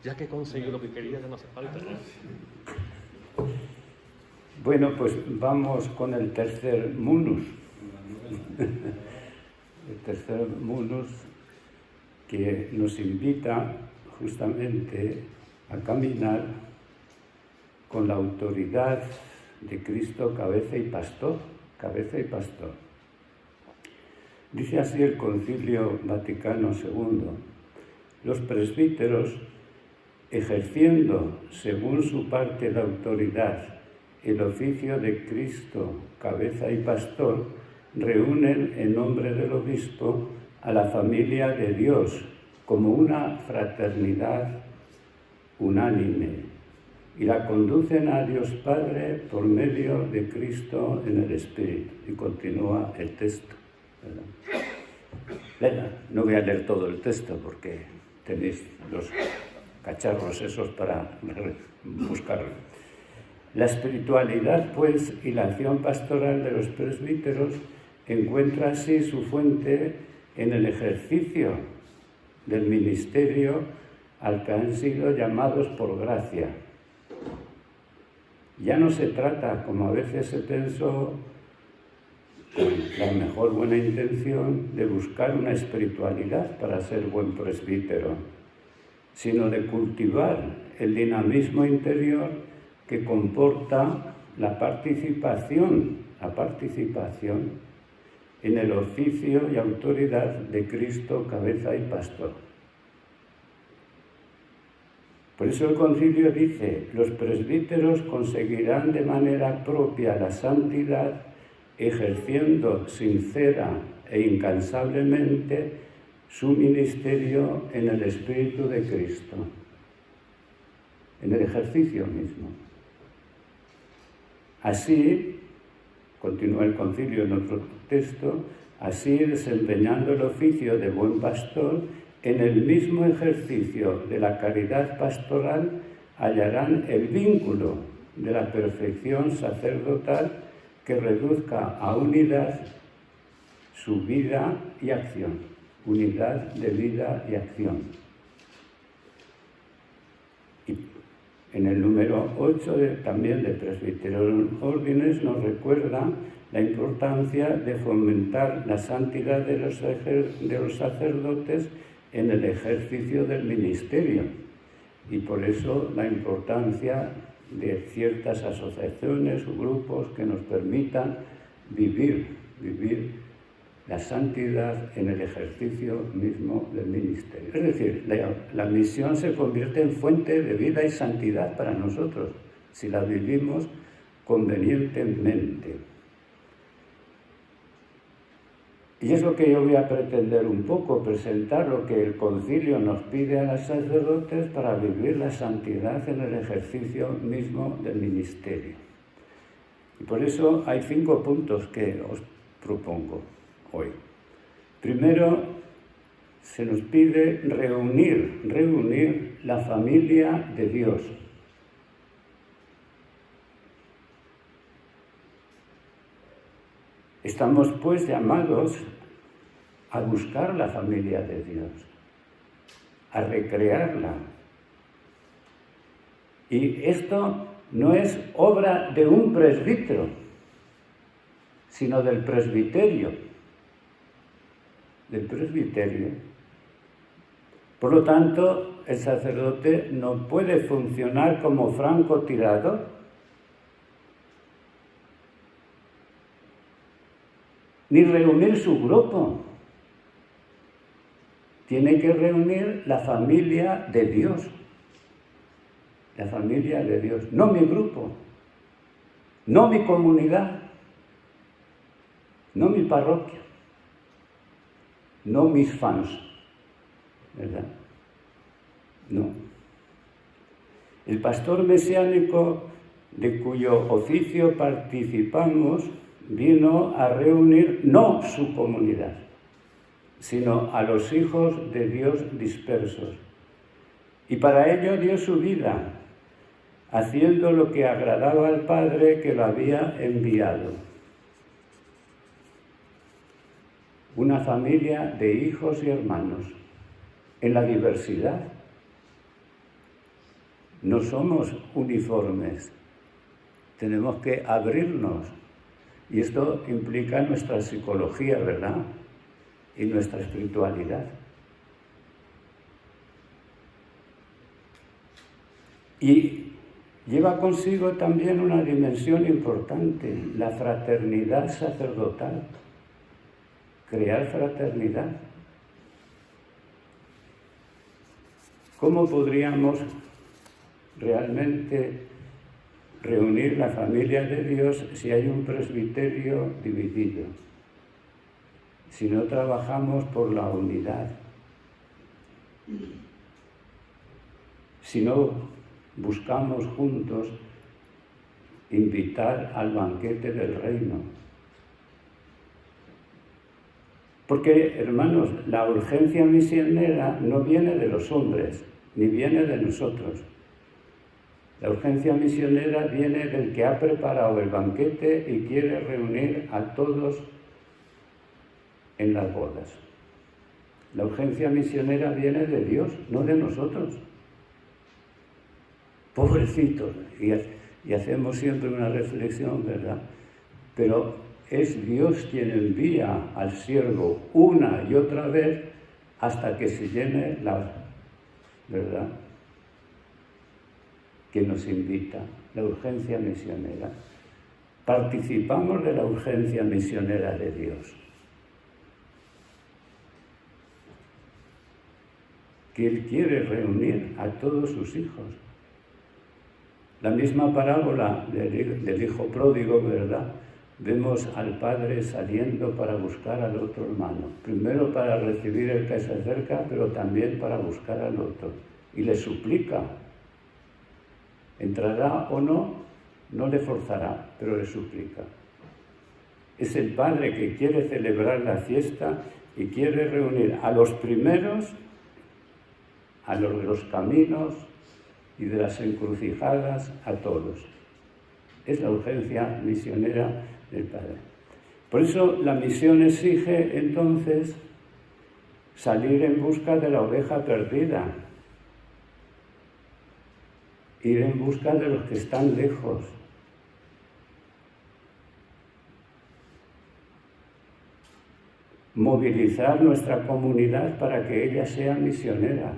Ya que conseguí lo que quería, ya no hace falta. Bueno, pues vamos con el tercer munus. El tercer munus que nos invita justamente a caminar con la autoridad de Cristo, cabeza y pastor. Cabeza y pastor. Dice así el Concilio Vaticano II: los presbíteros, ejerciendo según su parte de autoridad el oficio de Cristo, cabeza y pastor, reúnen en nombre del obispo a la familia de Dios como una fraternidad unánime y la conducen a Dios Padre por medio de Cristo en el Espíritu. Y continúa el texto, ¿verdad? No voy a leer todo el texto porque tenéis los cacharros esos para buscarlo. La espiritualidad, pues, y la acción pastoral de los presbíteros encuentra así su fuente en el ejercicio del ministerio al que han sido llamados por gracia. Ya no se trata, como a veces se pensó, con la mejor buena intención, de buscar una espiritualidad para ser buen presbítero, sino de cultivar el dinamismo interior que comporta la participación en el oficio y autoridad de Cristo, cabeza y pastor. Por eso el concilio dice: los presbíteros conseguirán de manera propia la santidad, ejerciendo sincera e incansablemente su ministerio en el Espíritu de Cristo, en el ejercicio mismo. Así, continúa el concilio en otro texto, así desempeñando el oficio de buen pastor, en el mismo ejercicio de la caridad pastoral hallarán el vínculo de la perfección sacerdotal que reduzca a unidad su vida y acción, unidad de vida y acción. Y en el número 8 también de Presbiteros Órdenes nos recuerda la importancia de fomentar la santidad de los sacerdotes en el ejercicio del ministerio, y por eso la importancia de ciertas asociaciones o grupos que nos permitan vivir la santidad en el ejercicio mismo del ministerio. Es decir, la misión se convierte en fuente de vida y santidad para nosotros, si la vivimos convenientemente. Y es lo que yo voy a pretender un poco, presentar lo que el concilio nos pide a los sacerdotes para vivir la santidad en el ejercicio mismo del ministerio. Y por eso hay 5 puntos que os propongo hoy. Primero, se nos pide reunir la familia de Dios. Estamos pues llamados a buscar la familia de Dios, a recrearla. Y esto no es obra de un presbítero, sino del presbiterio. Por lo tanto, el sacerdote no puede funcionar como francotirador, ni reunir su grupo. Tiene que reunir la familia de Dios. La familia de Dios. No mi grupo, no mi comunidad, no mi parroquia, no mis fans, ¿verdad? No. El pastor mesiánico, de cuyo oficio participamos, vino a reunir no su comunidad, sino a los hijos de Dios dispersos. Y para ello dio su vida, haciendo lo que agradaba al Padre que lo había enviado. Una familia de hijos y hermanos, en la diversidad, No somos uniformes, tenemos que abrirnos. Y esto implica nuestra psicología, ¿verdad? Y nuestra espiritualidad. Y lleva consigo también una dimensión importante, la fraternidad sacerdotal. Crear fraternidad. ¿Cómo podríamos realmente reunir la familia de Dios si hay un presbiterio dividido? Si no trabajamos por la unidad. Si no buscamos juntos invitar al banquete del reino. Porque, hermanos, la urgencia misionera no viene de los hombres, ni viene de nosotros. La urgencia misionera viene del que ha preparado el banquete y quiere reunir a todos en las bodas. La urgencia misionera viene de Dios, no de nosotros. Pobrecitos, y hacemos siempre una reflexión, ¿verdad? Pero es Dios quien envía al siervo una y otra vez hasta que se llene la verdad que nos invita, la urgencia misionera. Participamos de la urgencia misionera de Dios. Que Él quiere reunir a todos sus hijos. La misma parábola del hijo pródigo, ¿verdad? Vemos al padre saliendo para buscar al otro hermano. Primero para recibir el que se acerca, pero también para buscar al otro. Y le suplica. Entrará o no, no le forzará, pero le suplica. Es el padre que quiere celebrar la fiesta y quiere reunir a los primeros, a los de los caminos y de las encrucijadas, a todos. Es la urgencia misionera del Padre. Por eso la misión exige entonces salir en busca de la oveja perdida, ir en busca de los que están lejos. Movilizar nuestra comunidad para que ella sea misionera.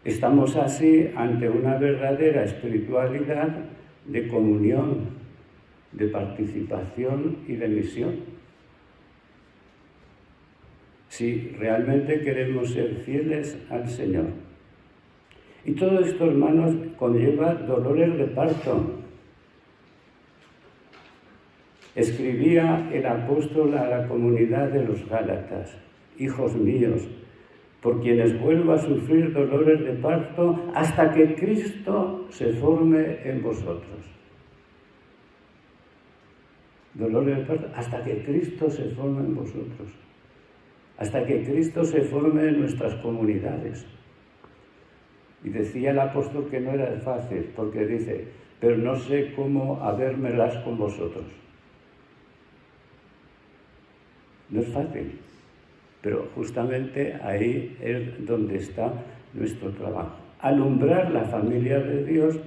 Estamos así ante una verdadera espiritualidad de comunión, de participación y de misión. Si realmente queremos ser fieles al Señor. Y todo esto, hermanos, conlleva dolores de parto. Escribía el apóstol a la comunidad de los Gálatas: hijos míos, por quienes vuelvo a sufrir dolores de parto hasta que Cristo se forme en vosotros. Dolores de parto hasta que Cristo se forme en vosotros. Hasta que Cristo se forme en nuestras comunidades. Y decía el apóstol que no era fácil, porque dice, pero no sé cómo habérmelas con vosotros. No es fácil. Pero justamente ahí es donde está nuestro trabajo. Alumbrar la familia de Dios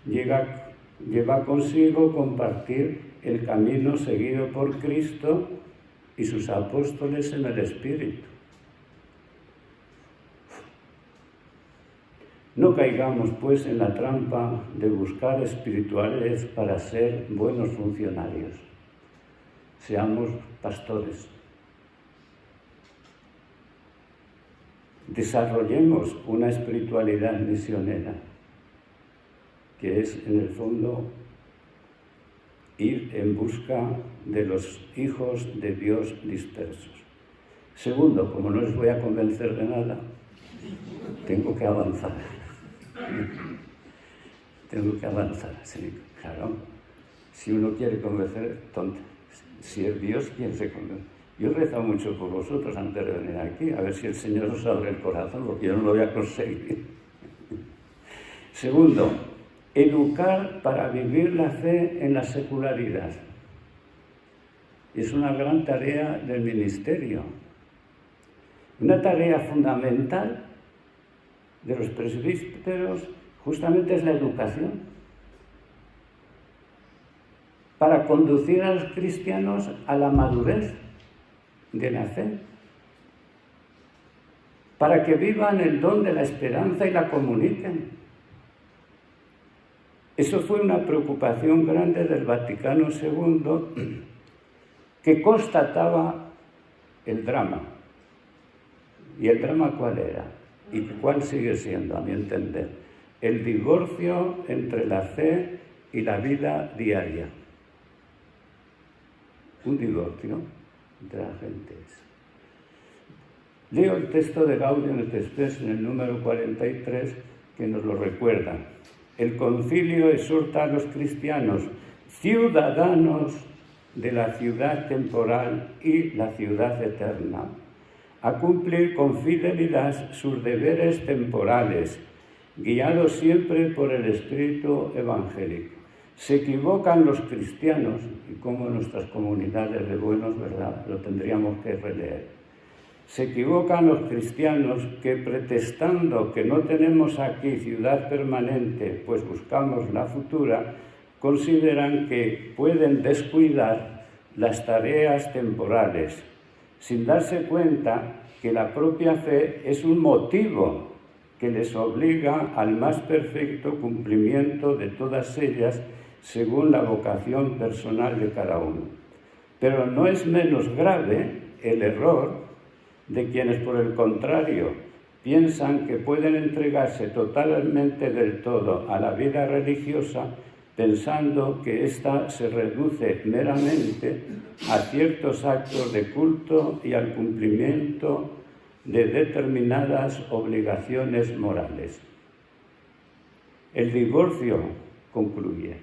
lleva consigo compartir el camino seguido por Cristo y sus apóstoles en el Espíritu. No caigamos, pues, en la trampa de buscar espirituales para ser buenos funcionarios. Seamos pastores. Desarrollemos una espiritualidad misionera, que es, en el fondo, ir en busca de los hijos de Dios dispersos. Segundo, como no les voy a convencer de nada, tengo que avanzar. Tengo que avanzar, sí, claro. Si uno quiere convencer, tonto. Si es Dios quien se convence. Yo he rezado mucho por vosotros antes de venir aquí, a ver si el Señor os abre el corazón, porque yo no lo voy a conseguir. Segundo, educar para vivir la fe en la secularidad. Es una gran tarea del ministerio. Una tarea fundamental de los presbíteros justamente es la educación, para conducir a los cristianos a la madurez de la fe, para que vivan el don de la esperanza y la comuniquen. Eso fue una preocupación grande del Vaticano II, que constataba el drama. ¿Y el drama cuál era? ¿Y cuál sigue siendo, a mi entender? El divorcio entre la fe y la vida diaria. Un divorcio entre la gente. Leo el texto de Gaudium et Spes en el número 43, que nos lo recuerda. El concilio exhorta a los cristianos, ciudadanos de la ciudad temporal y la ciudad eterna, a cumplir con fidelidad sus deberes temporales, guiados siempre por el espíritu evangélico. Se equivocan los cristianos, y como nuestras comunidades de buenos, ¿verdad?, lo tendríamos que releer. Se equivocan los cristianos que, pretextando que no tenemos aquí ciudad permanente, pues buscamos la futura, consideran que pueden descuidar las tareas temporales, sin darse cuenta que la propia fe es un motivo que les obliga al más perfecto cumplimiento de todas ellas según la vocación personal de cada uno. Pero no es menos grave el error de quienes, por el contrario, piensan que pueden entregarse totalmente del todo a la vida religiosa, pensando que ésta se reduce meramente a ciertos actos de culto y al cumplimiento de determinadas obligaciones morales. El divorcio, concluye,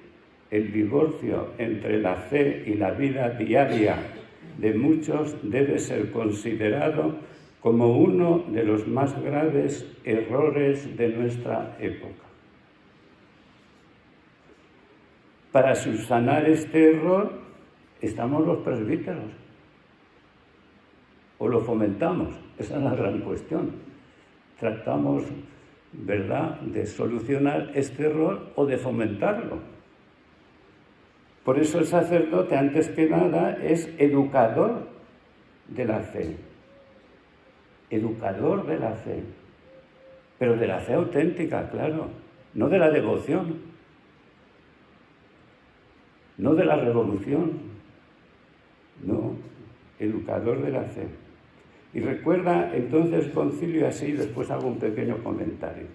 el divorcio entre la fe y la vida diaria de muchos debe ser considerado como uno de los más graves errores de nuestra época. Para subsanar este error estamos los presbíteros. ¿O lo fomentamos? Esa es la gran cuestión. Tratamos, ¿verdad?, de solucionar este error o de fomentarlo. Por eso el sacerdote, antes que nada, es educador de la fe. Educador de la fe. Pero de la fe auténtica, claro. No de la devoción. No de la revolución. No, educador de la fe. Y recuerda entonces el concilio así, después hago un pequeño comentario.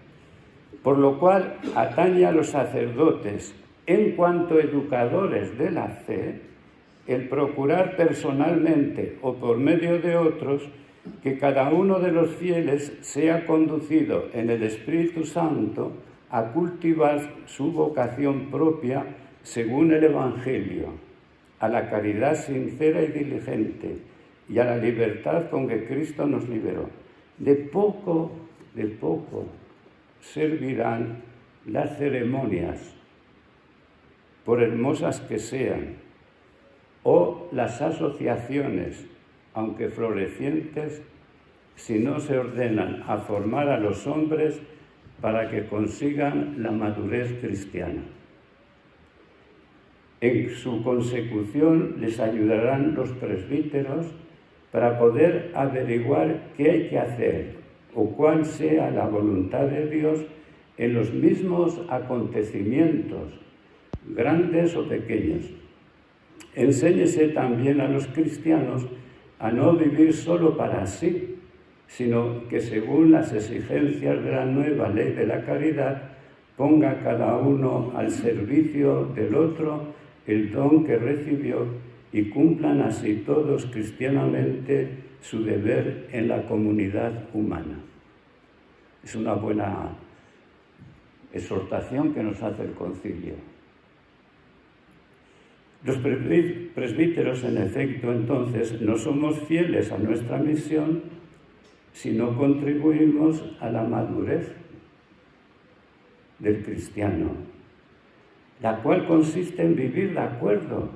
Por lo cual atañe a los sacerdotes, en cuanto educadores de la fe, el procurar personalmente o por medio de otros que cada uno de los fieles sea conducido en el Espíritu Santo a cultivar su vocación propia según el Evangelio, a la caridad sincera y diligente y a la libertad con que Cristo nos liberó. De poco servirán las ceremonias, por hermosas que sean, o las asociaciones, aunque florecientes, si no se ordenan a formar a los hombres para que consigan la madurez cristiana. En su consecución les ayudarán los presbíteros para poder averiguar qué hay que hacer o cuál sea la voluntad de Dios en los mismos acontecimientos, grandes o pequeños. Enséñese también a los cristianos a no vivir solo para sí, sino que según las exigencias de la nueva ley de la caridad, ponga cada uno al servicio del otro el don que recibió y cumplan así todos cristianamente su deber en la comunidad humana. Es una buena exhortación que nos hace el concilio. Los presbíteros, en efecto, entonces, no somos fieles a nuestra misión si no contribuimos a la madurez del cristiano, la cual consiste en vivir de acuerdo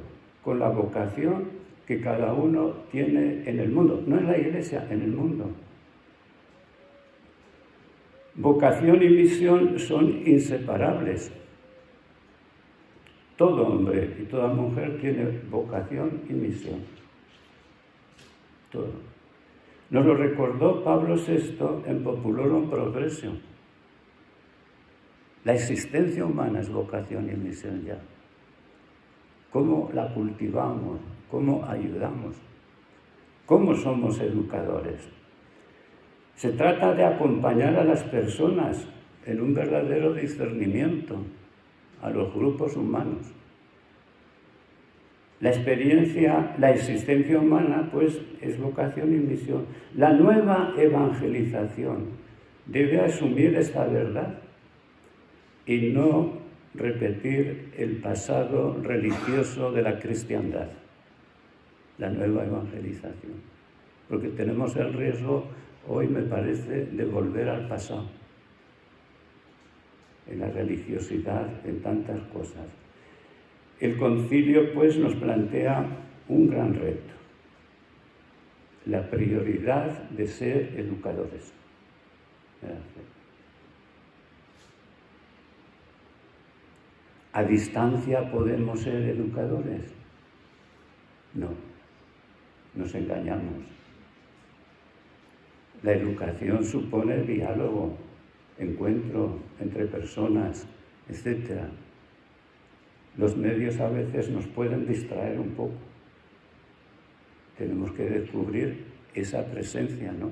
con la vocación que cada uno tiene en el mundo, no en la Iglesia, en el mundo. Vocación y misión son inseparables. Todo hombre y toda mujer tiene vocación y misión. Todo. Nos lo recordó Pablo VI en Populorum Progressio. La existencia humana es vocación y misión ya. ¿Cómo la cultivamos? ¿Cómo ayudamos? ¿Cómo somos educadores? Se trata de acompañar a las personas en un verdadero discernimiento, a los grupos humanos. La experiencia, la existencia humana, pues, es vocación y misión. La nueva evangelización debe asumir esta verdad y no repetir el pasado religioso de la cristiandad. La nueva evangelización. Porque tenemos el riesgo, hoy me parece, de volver al pasado. En la religiosidad, en tantas cosas. El concilio, pues, nos plantea un gran reto. La prioridad de ser educadores. ¿A distancia podemos ser educadores? No, nos engañamos. La educación supone diálogo, encuentro entre personas, etc. Los medios a veces nos pueden distraer un poco. Tenemos que descubrir esa presencia, ¿no?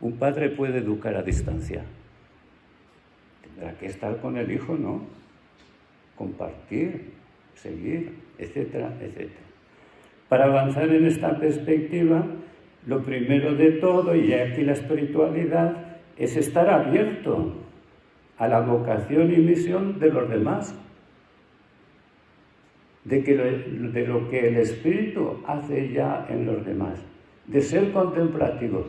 Un padre puede educar a distancia. Tendrá que estar con el hijo, ¿no? Compartir, seguir, etcétera, etcétera. Para avanzar en esta perspectiva, lo primero de todo, y aquí la espiritualidad, es estar abierto a la vocación y misión de los demás, de lo que el Espíritu hace ya en los demás, de ser contemplativo.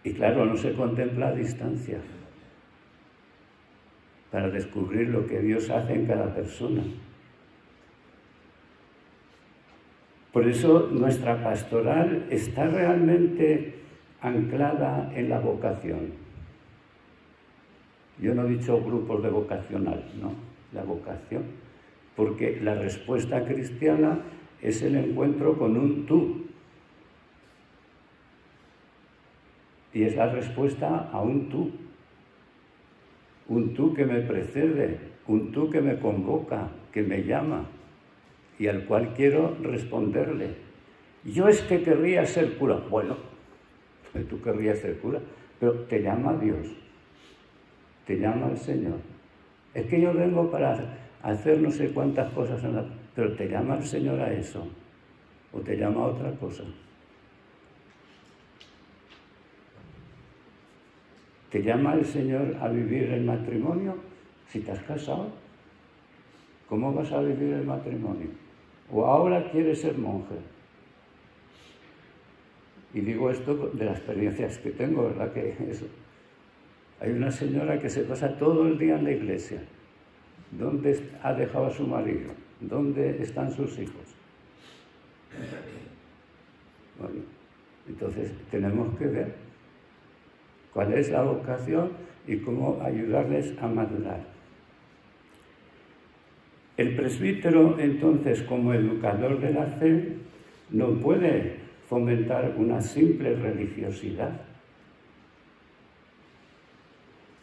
Y claro, no se contempla a distancia, para descubrir lo que Dios hace en cada persona. Por eso nuestra pastoral está realmente anclada en la vocación. Yo no he dicho grupos de vocacional, no, la vocación, porque la respuesta cristiana es el encuentro con un tú. Y es la respuesta a un tú que me precede, un tú que me convoca, que me llama y al cual quiero responderle. Yo es que querría ser cura. Bueno, tú querrías ser cura, pero te llama Dios, te llama el Señor. Es que yo vengo para hacer no sé cuántas cosas, pero te llama el Señor a eso, o te llama a otra cosa. ¿Te llama el Señor a vivir el matrimonio? Si te has casado, ¿cómo vas a vivir el matrimonio? ¿O ahora quieres ser monje? Y digo esto de las experiencias que tengo, ¿verdad? Que eso. Hay una señora que se pasa todo el día en la iglesia. ¿Dónde ha dejado a su marido? ¿Dónde están sus hijos? Bueno, entonces tenemos que ver cuál es la vocación y cómo ayudarles a madurar. El presbítero, entonces, como educador de la fe, no puede fomentar una simple religiosidad.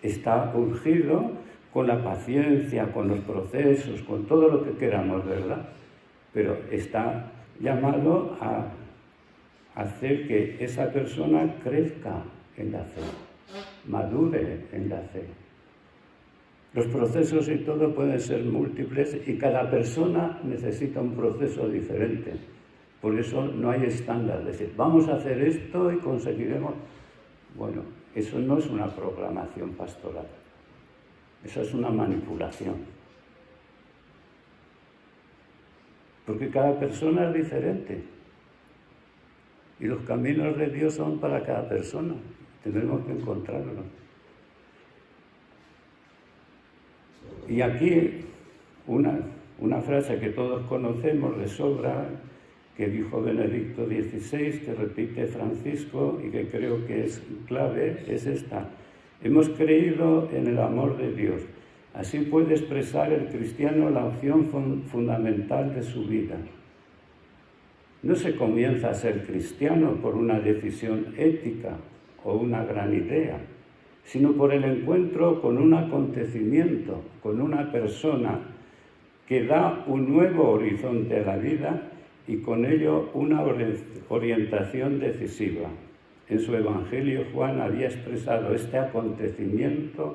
Está urgido con la paciencia, con los procesos, con todo lo que queramos, ¿verdad? Pero está llamado a hacer que esa persona crezca en la fe, madure en la fe. Los procesos y todo pueden ser múltiples y cada persona necesita un proceso diferente. Por eso no hay estándar. Es decir, vamos a hacer esto y conseguiremos. Bueno, eso no es una programación pastoral. Eso es una manipulación. Porque cada persona es diferente. Y los caminos de Dios son para cada persona. Tenemos que encontrarlos. Y aquí una frase que todos conocemos de sobra, que dijo Benedicto XVI, que repite Francisco y que creo que es clave, es esta. Hemos creído en el amor de Dios. Así puede expresar el cristiano la opción fundamental de su vida. No se comienza a ser cristiano por una decisión ética o una gran idea, sino por el encuentro con un acontecimiento, con una persona que da un nuevo horizonte a la vida y con ello una orientación decisiva. En su Evangelio, Juan había expresado este acontecimiento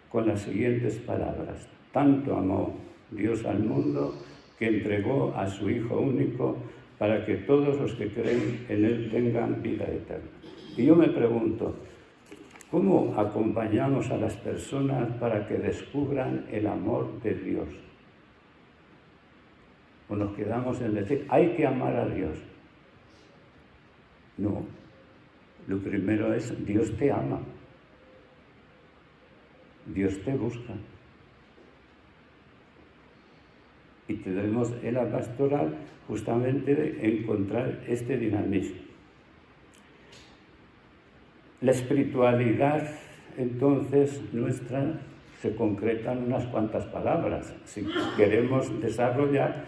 con las siguientes palabras: tanto amó Dios al mundo que entregó a su Hijo único para que todos los que creen en Él tengan vida eterna. Y yo me pregunto, ¿cómo acompañamos a las personas para que descubran el amor de Dios? ¿O nos quedamos en decir, hay que amar a Dios? No, lo primero es, Dios te ama, Dios te busca. Y tendremos en la pastoral justamente de encontrar este dinamismo. La espiritualidad, entonces, nuestra se concreta en unas cuantas palabras. Si queremos desarrollar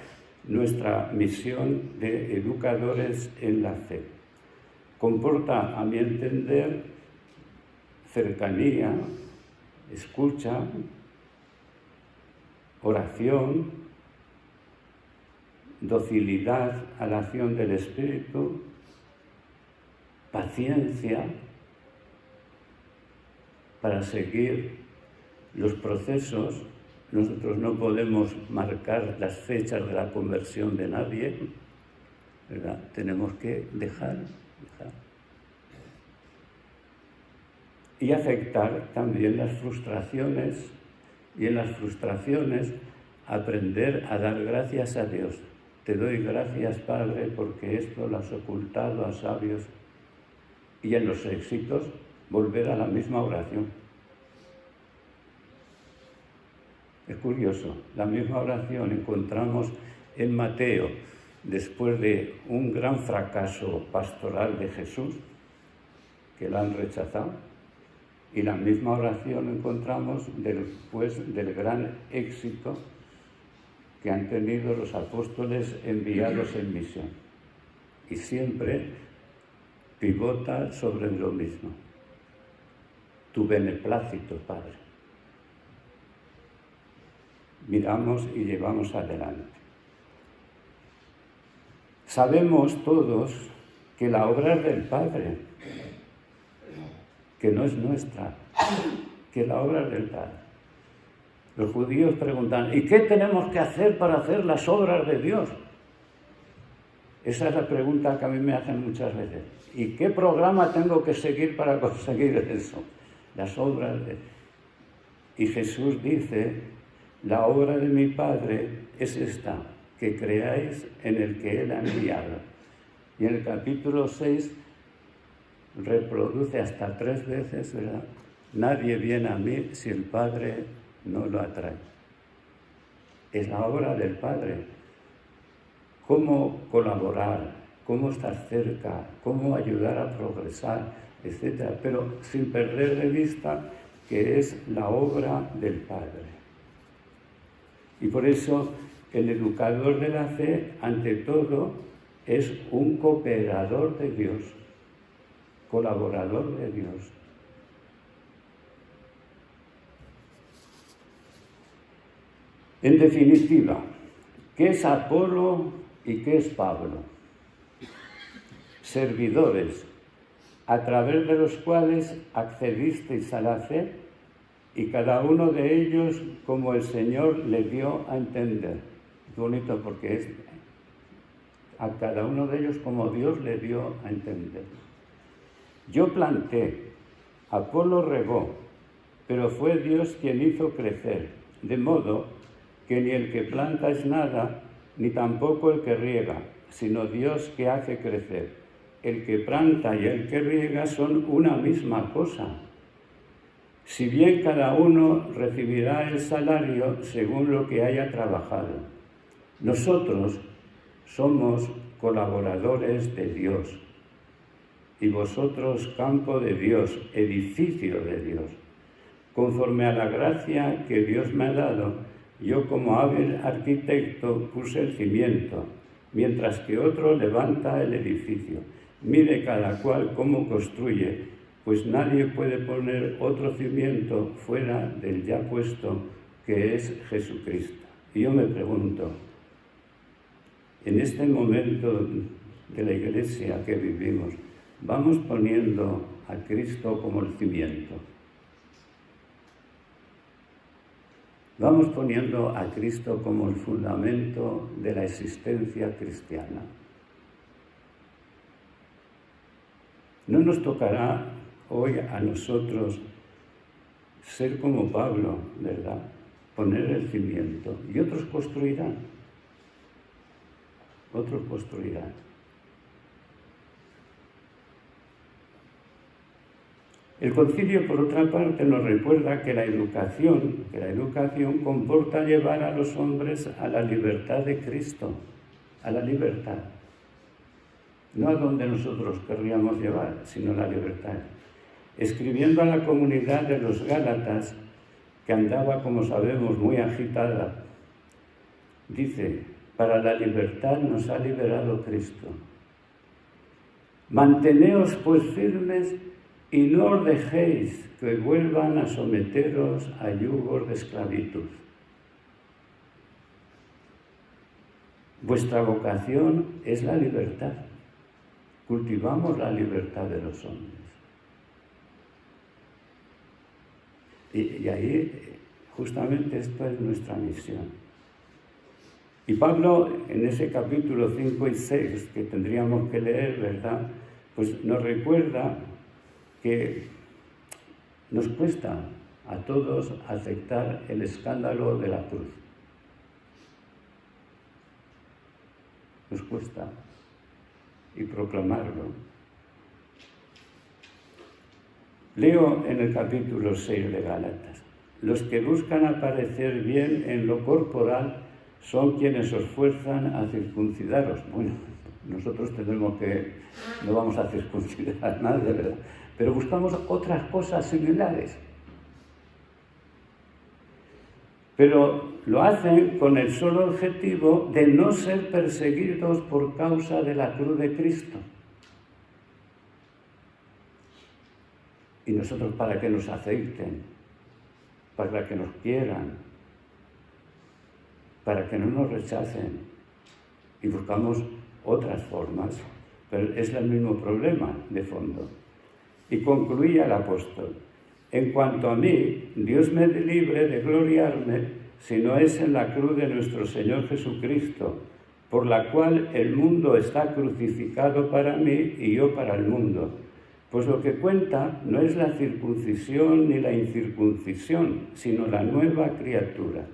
nuestra misión de educadores en la fe, comporta, a mi entender, cercanía, escucha, oración, docilidad a la acción del Espíritu, paciencia para seguir los procesos. Nosotros no podemos marcar las fechas de la conversión de nadie, ¿verdad? Tenemos que dejar. Y aceptar también las frustraciones, y en las frustraciones aprender a dar gracias a Dios. Te doy gracias, Padre, porque esto lo has ocultado a sabios. Y en los éxitos, volver a la misma oración. Es curioso, la misma oración encontramos en Mateo, después de un gran fracaso pastoral de Jesús, que la han rechazado, y la misma oración encontramos después del gran éxito que han tenido los apóstoles enviados en misión. Y siempre pivota sobre lo mismo. Tu beneplácito, Padre. Miramos y llevamos adelante. Sabemos todos que la obra es del Padre, que no es nuestra, que la obra es del Padre. Los judíos preguntan, ¿y qué tenemos que hacer para hacer las obras de Dios? Esa es la pregunta que a mí me hacen muchas veces. ¿Y qué programa tengo que seguir para conseguir eso? Las obras de... Y Jesús dice, la obra de mi Padre es esta, que creáis en el que Él ha enviado. Y en el capítulo 6 reproduce hasta 3 veces, ¿verdad? Nadie viene a mí si el Padre no lo atrae. Es la obra del Padre. Cómo colaborar, cómo estar cerca, cómo ayudar a progresar, etc. Pero sin perder de vista que es la obra del Padre. Y por eso el educador de la fe, ante todo, es un cooperador de Dios, colaborador de Dios. En definitiva, ¿qué es Apolo y qué es Pablo? Servidores, a través de los cuales accedisteis a la fe, y cada uno de ellos como el Señor le dio a entender. Es bonito porque es a cada uno de ellos como Dios le dio a entender. Yo planté, Apolo regó, pero fue Dios quien hizo crecer, de modo que ni el que planta es nada, ni tampoco el que riega, sino Dios que hace crecer. El que planta y el que riega son una misma cosa. Si bien cada uno recibirá el salario según lo que haya trabajado. Nosotros somos colaboradores de Dios, y vosotros campo de Dios, edificio de Dios. Conforme a la gracia que Dios me ha dado, yo como hábil arquitecto puse el cimiento, mientras que otro levanta el edificio. Mire cada cual cómo construye, pues nadie puede poner otro cimiento fuera del ya puesto, que es Jesucristo. Y yo me pregunto, en este momento de la Iglesia que vivimos, ¿vamos poniendo a Cristo como el cimiento? ¿Vamos poniendo a Cristo como el fundamento de la existencia cristiana? ¿No nos tocará hoy a nosotros ser como Pablo, verdad? Poner el cimiento y otros construirán. Otros construirán. El concilio, por otra parte, nos recuerda que la educación comporta llevar a los hombres a la libertad de Cristo, a la libertad. No a donde nosotros querríamos llevar, sino a la libertad. Escribiendo a la comunidad de los Gálatas, que andaba, como sabemos, muy agitada, dice: para la libertad nos ha liberado Cristo. Manteneos pues firmes y no os dejéis que vuelvan a someteros a yugos de esclavitud. Vuestra vocación es la libertad. Cultivamos la libertad de los hombres. Y ahí, justamente, esto es nuestra misión. Y Pablo, en ese capítulo 5 y 6, que tendríamos que leer, ¿verdad?, pues nos recuerda que nos cuesta a todos aceptar el escándalo de la cruz. Nos cuesta, y proclamarlo. Leo en el capítulo 6 de Gálatas: los que buscan aparecer bien en lo corporal son quienes os fuerzan a circuncidaros. Bueno, nosotros no vamos a circuncidar a nadie, ¿verdad? Pero buscamos otras cosas similares. Pero lo hacen con el solo objetivo de no ser perseguidos por causa de la cruz de Cristo. Y nosotros, para que nos acepten, para que nos quieran, para que no nos rechacen, y buscamos otras formas, pero es el mismo problema de fondo. Y concluía el apóstol: en cuanto a mí, Dios me libre de gloriarme si no es en la cruz de nuestro Señor Jesucristo, por la cual el mundo está crucificado para mí y yo para el mundo. Pues lo que cuenta no es la circuncisión ni la incircuncisión, sino la nueva criatura.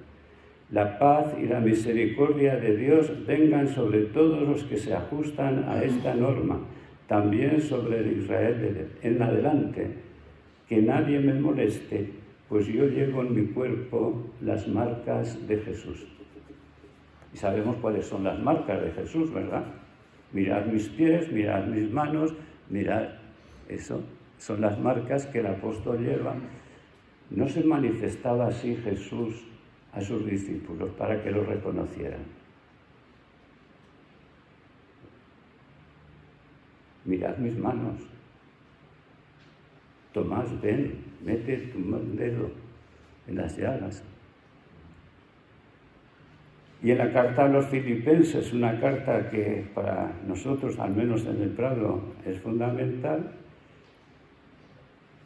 La paz y la misericordia de Dios vengan sobre todos los que se ajustan a esta norma, también sobre el Israel en adelante. Que nadie me moleste, pues yo llevo en mi cuerpo las marcas de Jesús. Y sabemos cuáles son las marcas de Jesús, ¿verdad? Mirad mis pies, mirad mis manos, mirad eso. Son las marcas que el apóstol lleva. No se manifestaba así Jesús a sus discípulos para que lo reconocieran. Mirad mis manos. Tomás, ven, mete tu dedo en las llagas. Y en la carta a los Filipenses, una carta que para nosotros, al menos en el Prado, es fundamental: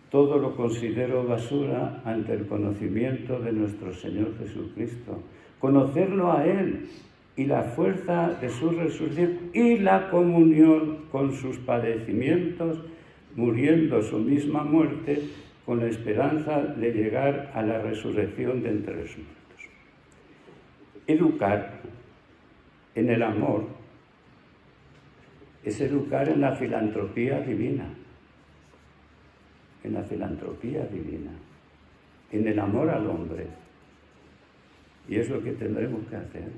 todo lo considero basura ante el conocimiento de nuestro Señor Jesucristo. Conocerlo a Él y la fuerza de su resurrección y la comunión con sus padecimientos, muriendo su misma muerte, con la esperanza de llegar a la resurrección de entre los muertos. Educar en el amor es educar en la filantropía divina. En la filantropía divina, en el amor al hombre. Y es lo que tendremos que hacer.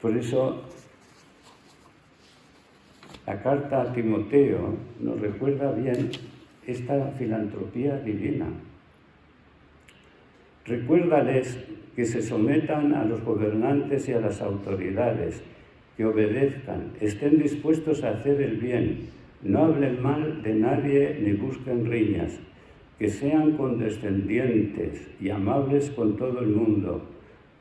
Por eso, la carta a Timoteo nos recuerda bien esta filantropía divina. Recuérdales que se sometan a los gobernantes y a las autoridades, que obedezcan, estén dispuestos a hacer el bien, no hablen mal de nadie ni busquen riñas, que sean condescendientes y amables con todo el mundo,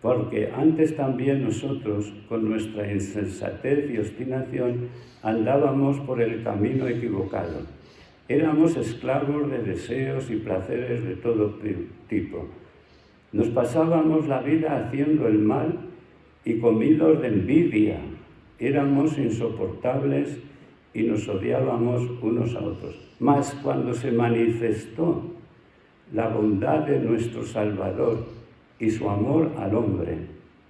porque antes también nosotros, con nuestra insensatez y obstinación, andábamos por el camino equivocado. Éramos esclavos de deseos y placeres de todo tipo. Nos pasábamos la vida haciendo el mal y comidos de envidia. Éramos insoportables y nos odiábamos unos a otros. Mas cuando se manifestó la bondad de nuestro Salvador y su amor al hombre,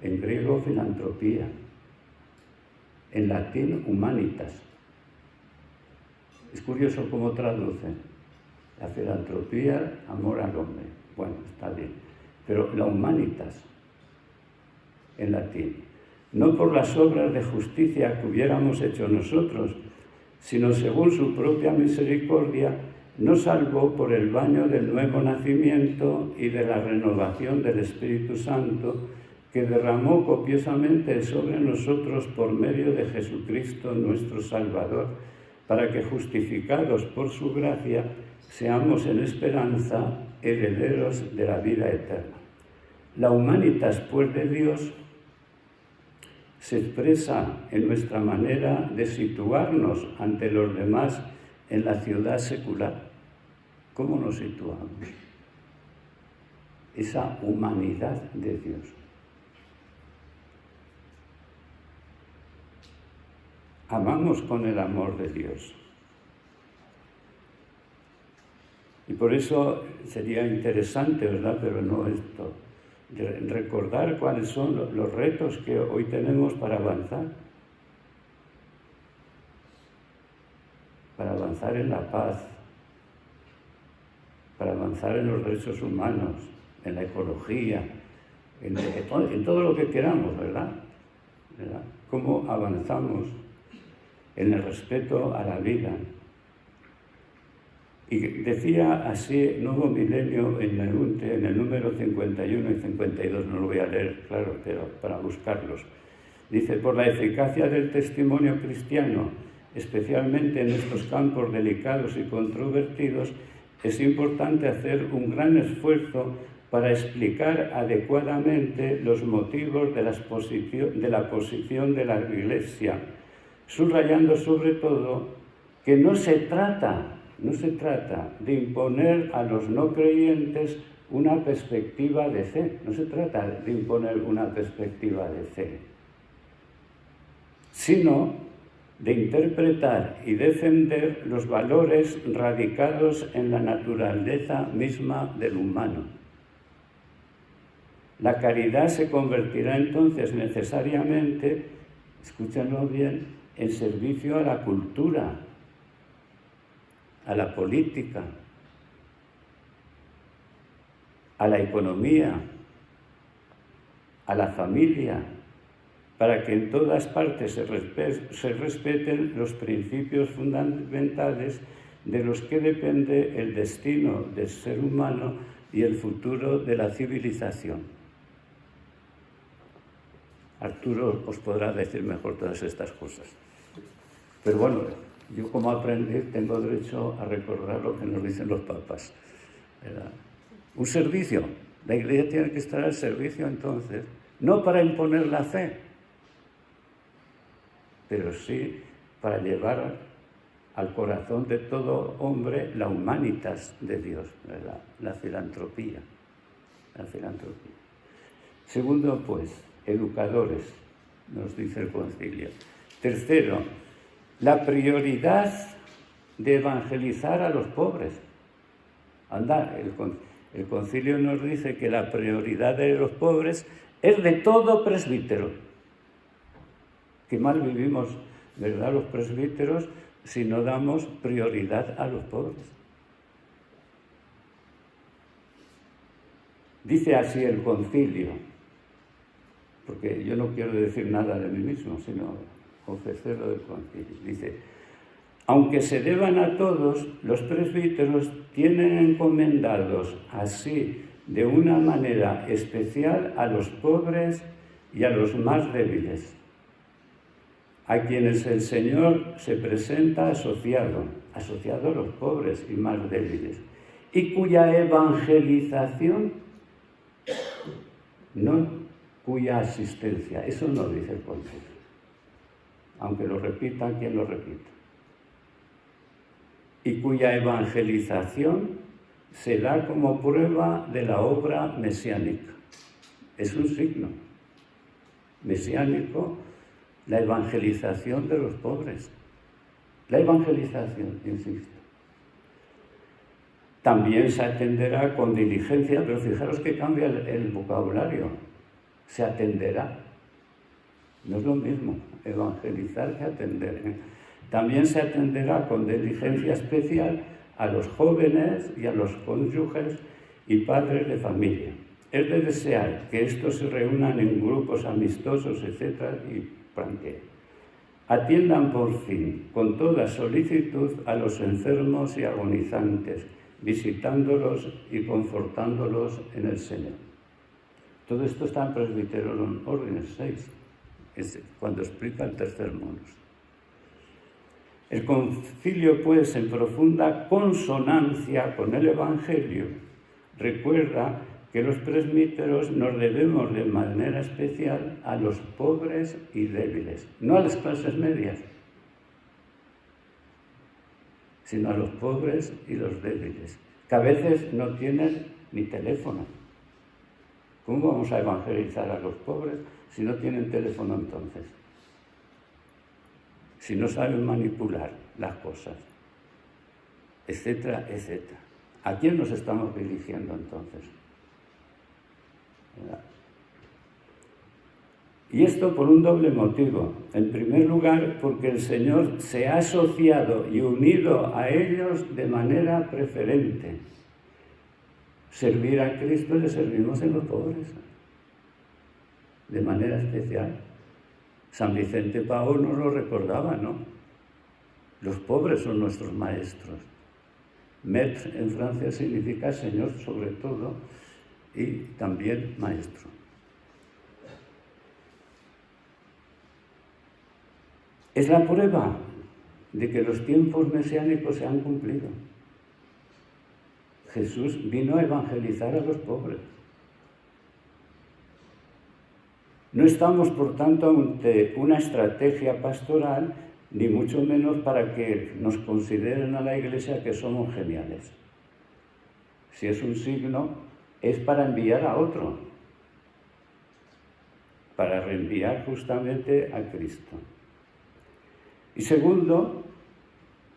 en griego filantropía, en latín humanitas. Es curioso cómo traducen la filantropía, amor al hombre. Bueno, está bien, pero la humanitas, en latín, no por las obras de justicia que hubiéramos hecho nosotros, sino según su propia misericordia, nos salvó por el baño del nuevo nacimiento y de la renovación del Espíritu Santo, que derramó copiosamente sobre nosotros por medio de Jesucristo nuestro Salvador, para que, justificados por su gracia, seamos en esperanza herederos de la vida eterna. La humanitas, pues, de Dios se expresa en nuestra manera de situarnos ante los demás en la ciudad secular. ¿Cómo nos situamos? Esa humanidad de Dios. Amamos con el amor de Dios. Y por eso sería interesante, ¿verdad? Pero no esto, recordar cuáles son los retos que hoy tenemos para avanzar en la paz, para avanzar en los derechos humanos, en la ecología, en todo lo que queramos, ¿verdad? ¿Cómo avanzamos en el respeto a la vida? Y decía así Nuevo Milenio en el número 51 y 52, no lo voy a leer, claro, pero para buscarlos. Dice, por la eficacia del testimonio cristiano, especialmente en estos campos delicados y controvertidos, es importante hacer un gran esfuerzo para explicar adecuadamente los motivos de la posición de la Iglesia, subrayando sobre todo que no se trata de imponer a los no creyentes una perspectiva de fe, no se trata de imponer una perspectiva de fe, sino de interpretar y defender los valores radicados en la naturaleza misma del humano. La caridad se convertirá entonces necesariamente, escúchenlo bien, en servicio a la cultura, a la política, a la economía, a la familia, para que en todas partes se respeten los principios fundamentales de los que depende el destino del ser humano y el futuro de la civilización. Arturo os podrá decir mejor todas estas cosas. Pero bueno, yo como aprendiz tengo derecho a recordar lo que nos dicen los papas, ¿verdad? Un servicio. La Iglesia tiene que estar al servicio entonces, no para imponer la fe, pero sí para llevar al corazón de todo hombre la humanitas de Dios, ¿verdad? La filantropía. Segundo, pues, educadores, nos dice el concilio. Tercero, la prioridad de evangelizar a los pobres. Anda, el concilio nos dice que la prioridad de los pobres es de todo presbítero. Qué mal vivimos, ¿verdad?, los presbíteros si no damos prioridad a los pobres. Dice así el concilio, porque yo no quiero decir nada de mí mismo, sino ofrecerlo del concilio. Dice: aunque se deban a todos, los presbíteros tienen encomendados así de una manera especial a los pobres y a los más débiles, a quienes el Señor se presenta asociado a los pobres y más débiles, y cuya evangelización, no cuya asistencia, eso no dice el concilio, aunque lo repita quien lo repita, y cuya evangelización se da como prueba de la obra mesiánica. Es un signo mesiánico la evangelización de los pobres. La evangelización, insisto. También se atenderá con diligencia, pero fijaros que cambia el vocabulario. Se atenderá. No es lo mismo evangelizar que atender, ¿eh? También se atenderá con diligencia especial a los jóvenes y a los cónyuges y padres de familia. Es de desear que estos se reúnan en grupos amistosos, etc., y planteen: atiendan por fin, con toda solicitud, a los enfermos y agonizantes, visitándolos y confortándolos en el Señor. Todo esto está en Presbyterorum Ordinis 6, cuando explica el tercer monus. El concilio, pues, en profunda consonancia con el Evangelio, recuerda que los presbíteros nos debemos de manera especial a los pobres y débiles, no a las clases medias, sino a los pobres y los débiles, que a veces no tienen ni teléfono. ¿Cómo vamos a evangelizar a los pobres si no tienen teléfono entonces? Si no saben manipular las cosas, etcétera, etcétera. ¿A quién nos estamos dirigiendo entonces? ¿Verdad? Y esto por un doble motivo. En primer lugar, porque el Señor se ha asociado y unido a ellos de manera preferente. Servir a Cristo le servimos en los pobres, de manera especial. San Vicente Paúl nos lo recordaba, ¿no? Los pobres son nuestros maestros. Maître en Francia significa señor sobre todo, y también maestro. Es la prueba de que los tiempos mesiánicos se han cumplido. Jesús vino a evangelizar a los pobres. No estamos, por tanto, ante una estrategia pastoral, ni mucho menos para que nos consideren a la Iglesia que somos geniales. Si es un signo, es para enviar a otro, para reenviar justamente a Cristo. Y segundo,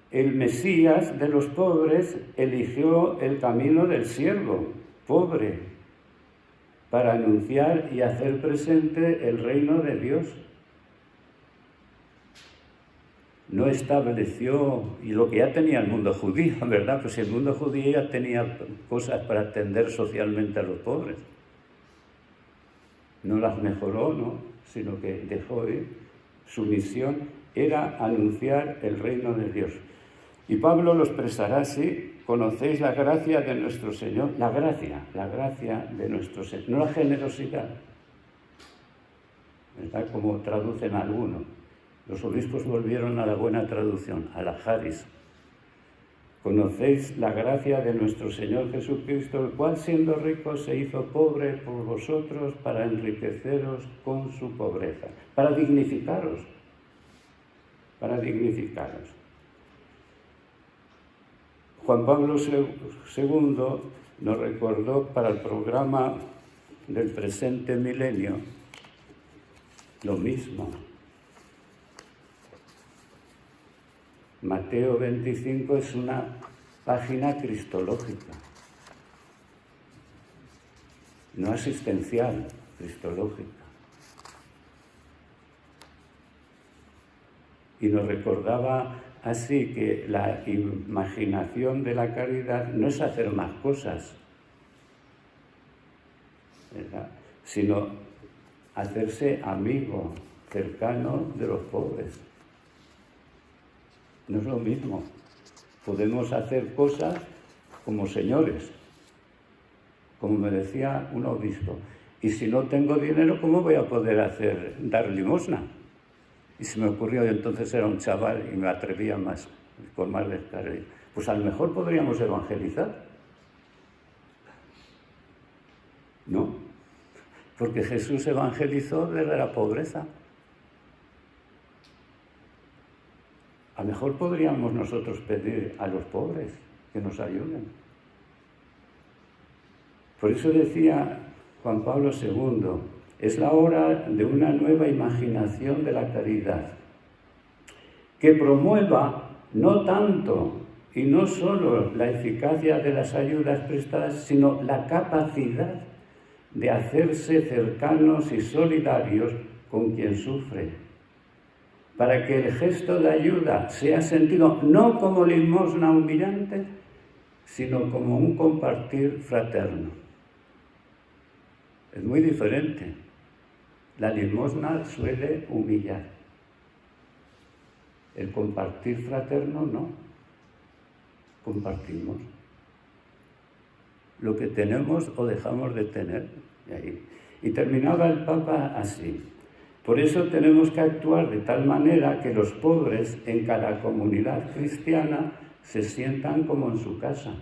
el Mesías de los pobres eligió el camino del siervo, pobre, para anunciar y hacer presente el reino de Dios. No estableció, y lo que ya tenía el mundo judío, ¿verdad? Pues el mundo judío ya tenía cosas para atender socialmente a los pobres. No las mejoró, ¿no? Sino que dejó su misión era anunciar el reino de Dios. Y Pablo lo expresará así: conocéis la gracia de nuestro Señor, la gracia de nuestro Señor, no la generosidad, ¿verdad? Como traducen algunos. Los obispos volvieron a la buena traducción, a la Charis. Conocéis la gracia de nuestro Señor Jesucristo, el cual, siendo rico, se hizo pobre por vosotros para enriqueceros con su pobreza, para dignificaros. Juan Pablo II nos recordó para el programa del presente milenio lo mismo. Mateo 25 es una página cristológica, no asistencial, cristológica. Y nos recordaba así que la imaginación de la caridad no es hacer más cosas, ¿verdad? Sino hacerse amigo, cercano de los pobres. No es lo mismo. Podemos hacer cosas como señores, como me decía un obispo. Y si no tengo dinero, ¿cómo voy a poder dar limosna? Y se me ocurrió, y entonces era un chaval y me atrevía más, con más descarga. Pues a lo mejor podríamos evangelizar. ¿No? Porque Jesús evangelizó desde la pobreza. A lo mejor podríamos nosotros pedir a los pobres que nos ayuden. Por eso decía Juan Pablo II, es la hora de una nueva imaginación de la caridad, que promueva no tanto y no solo la eficacia de las ayudas prestadas, sino la capacidad de hacerse cercanos y solidarios con quien sufre, para que el gesto de ayuda sea sentido no como limosna humillante, sino como un compartir fraterno. Es muy diferente. La limosna suele humillar. El compartir fraterno no. Compartimos lo que tenemos o dejamos de tener. Y terminaba el Papa así. Por eso tenemos que actuar de tal manera que los pobres en cada comunidad cristiana se sientan como en su casa.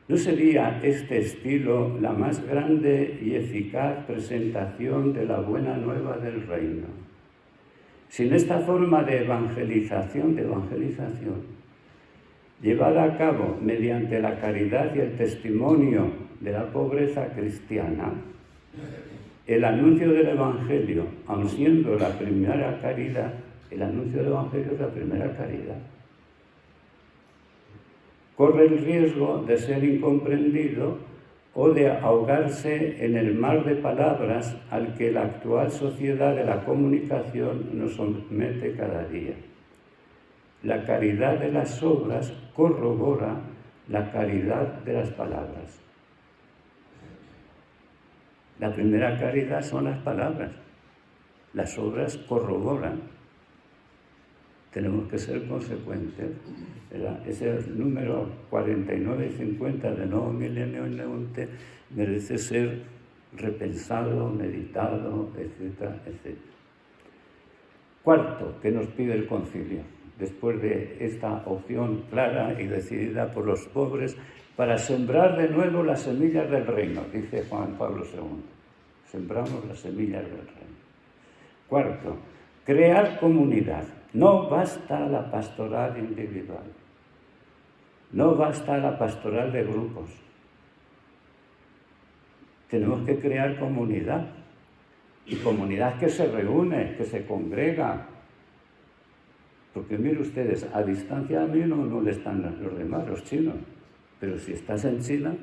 ¿No sería este estilo la más grande y eficaz presentación de la buena nueva del reino? Sin esta forma de evangelización, llevada a cabo mediante la caridad y el testimonio de la pobreza cristiana, el anuncio del Evangelio, aun siendo la primera caridad, el anuncio del Evangelio es la primera caridad, corre el riesgo de ser incomprendido o de ahogarse en el mar de palabras al que la actual sociedad de la comunicación nos somete cada día. La caridad de las obras corrobora la caridad de las palabras. La primera caridad son las palabras, las obras corroboran. Tenemos que ser consecuentes. Ese número 49 y 50 de Nuevo Milenio en Neunte merece ser repensado, meditado, etcétera, etcétera. Cuarto, ¿qué nos pide el concilio? Después de esta opción clara y decidida por los pobres, para sembrar de nuevo las semillas del reino, dice Juan Pablo II. Sembramos las semillas del reino. Cuarto, crear comunidad. No basta la pastoral individual. No basta la pastoral de grupos. Tenemos que crear comunidad. Y comunidad que se reúne, que se congrega. Porque miren ustedes, a distancia a mí no molestan los demás, los chinos. Pero si estás en China,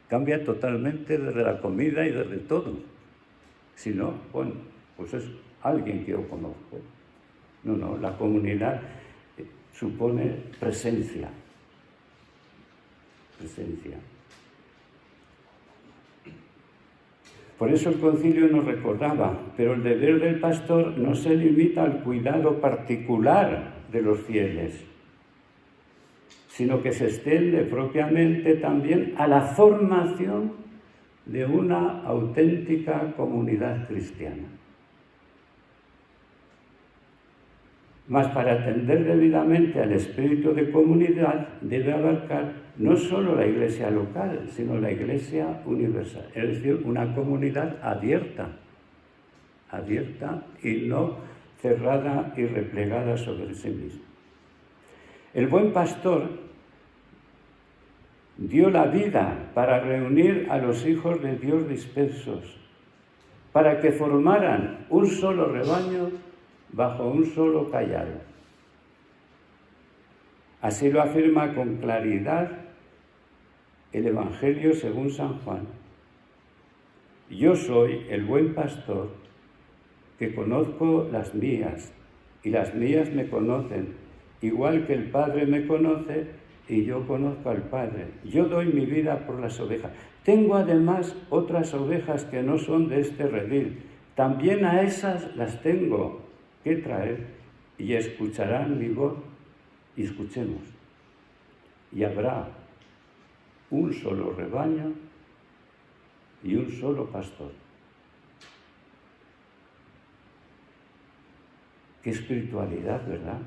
cambia totalmente desde la comida y desde todo. Si no, bueno, pues es alguien que yo conozco. No, la comunidad supone presencia. Por eso el concilio nos recordaba, pero el deber del pastor no se limita al cuidado particular de los fieles, sino que se extiende propiamente también a la formación de una auténtica comunidad cristiana. Mas para atender debidamente al espíritu de comunidad debe abarcar no solo la iglesia local, sino la iglesia universal, es decir, una comunidad abierta y no cerrada y replegada sobre sí misma. El buen pastor dio la vida para reunir a los hijos de Dios dispersos, para que formaran un solo rebaño bajo un solo cayado. Así lo afirma con claridad el Evangelio según San Juan. Yo soy el buen pastor que conozco las mías y las mías me conocen, igual que el Padre me conoce y yo conozco al Padre. Yo doy mi vida por las ovejas. Tengo además otras ovejas que no son de este redil. También a esas las tengo que traer y escucharán mi voz. Y escuchemos. Y habrá un solo rebaño y un solo pastor. Qué espiritualidad, ¿verdad?